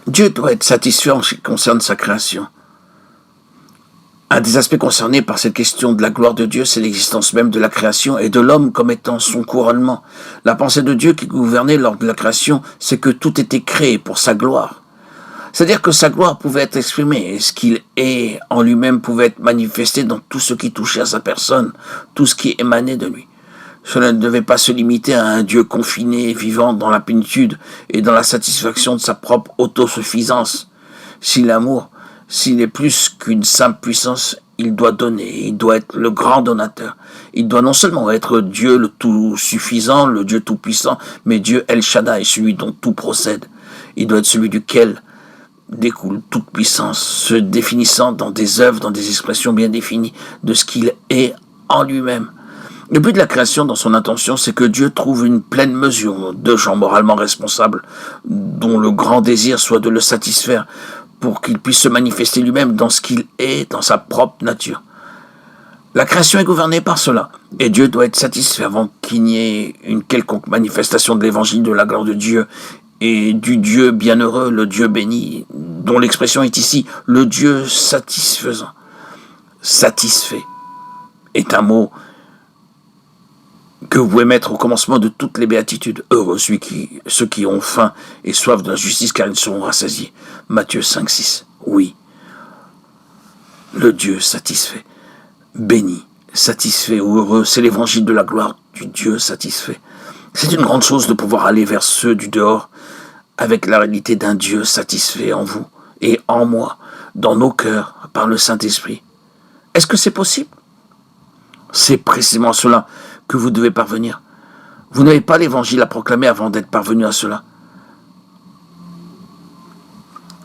Dieu doit être satisfait en ce qui concerne sa création. Un des aspects concernés par cette question de la gloire de Dieu, c'est l'existence même de la création et de l'homme comme étant son couronnement. La pensée de Dieu qui gouvernait lors de la création, c'est que tout était créé pour sa gloire. C'est-à-dire que sa gloire pouvait être exprimée et ce qu'il est en lui-même pouvait être manifesté dans tout ce qui touchait à sa personne, tout ce qui émanait de lui. Cela ne devait pas se limiter à un Dieu confiné, vivant dans la plénitude et dans la satisfaction de sa propre autosuffisance. Si l'amour, s'il est plus qu'une simple puissance, il doit donner, il doit être le grand donateur. Il doit non seulement être Dieu le tout suffisant, le Dieu tout puissant, mais Dieu El Shaddai, celui dont tout procède. Il doit être celui duquel découle toute puissance, se définissant dans des œuvres, dans des expressions bien définies de ce qu'il est en lui-même. Le but de la création, dans son intention, c'est que Dieu trouve une pleine mesure de gens moralement responsables, dont le grand désir soit de le satisfaire, pour qu'il puisse se manifester lui-même dans ce qu'il est, dans sa propre nature. La création est gouvernée par cela, et Dieu doit être satisfait avant qu'il n'y ait une quelconque manifestation de l'évangile de la gloire de Dieu et du Dieu bienheureux, le Dieu béni, dont l'expression est ici le Dieu satisfaisant. Satisfait est un mot que vous pouvez mettre au commencement de toutes les béatitudes. Heureux ceux qui ont faim et soif de la justice, car ils seront rassasiés. Matthieu 5, 6. Oui, le Dieu satisfait, béni, satisfait ou heureux, c'est l'évangile de la gloire du Dieu satisfait. C'est une grande chose de pouvoir aller vers ceux du dehors avec la réalité d'un Dieu satisfait en vous et en moi, dans nos cœurs, par le Saint-Esprit. Est-ce que c'est possible? C'est précisément cela que vous devez parvenir. Vous n'avez pas l'évangile à proclamer avant d'être parvenu à cela.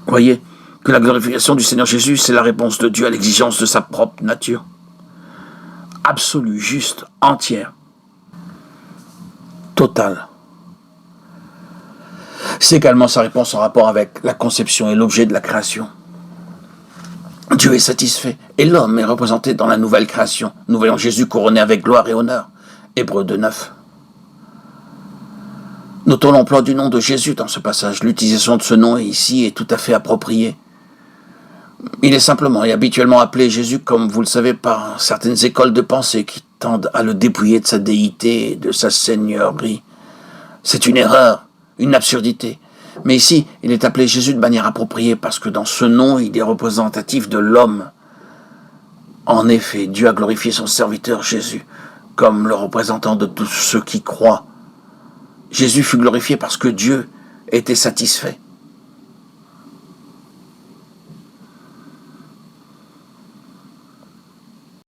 Voyez que la glorification du Seigneur Jésus, c'est la réponse de Dieu à l'exigence de sa propre nature. Absolue, juste, entière, totale. C'est également sa réponse en rapport avec la conception et l'objet de la création. Dieu est satisfait et l'homme est représenté dans la nouvelle création. Nous voyons Jésus couronné avec gloire et honneur. Hébreux 2:9. Notons l'emploi du nom de Jésus dans ce passage. L'utilisation de ce nom ici est tout à fait appropriée. Il est simplement et habituellement appelé Jésus, comme vous le savez, par certaines écoles de pensée qui tendent à le dépouiller de sa déité et de sa seigneurie. C'est une erreur, une absurdité. Mais ici, il est appelé Jésus de manière appropriée parce que dans ce nom, il est représentatif de l'homme. En effet, Dieu a glorifié son serviteur Jésus comme le représentant de tous ceux qui croient. Jésus fut glorifié parce que Dieu était satisfait.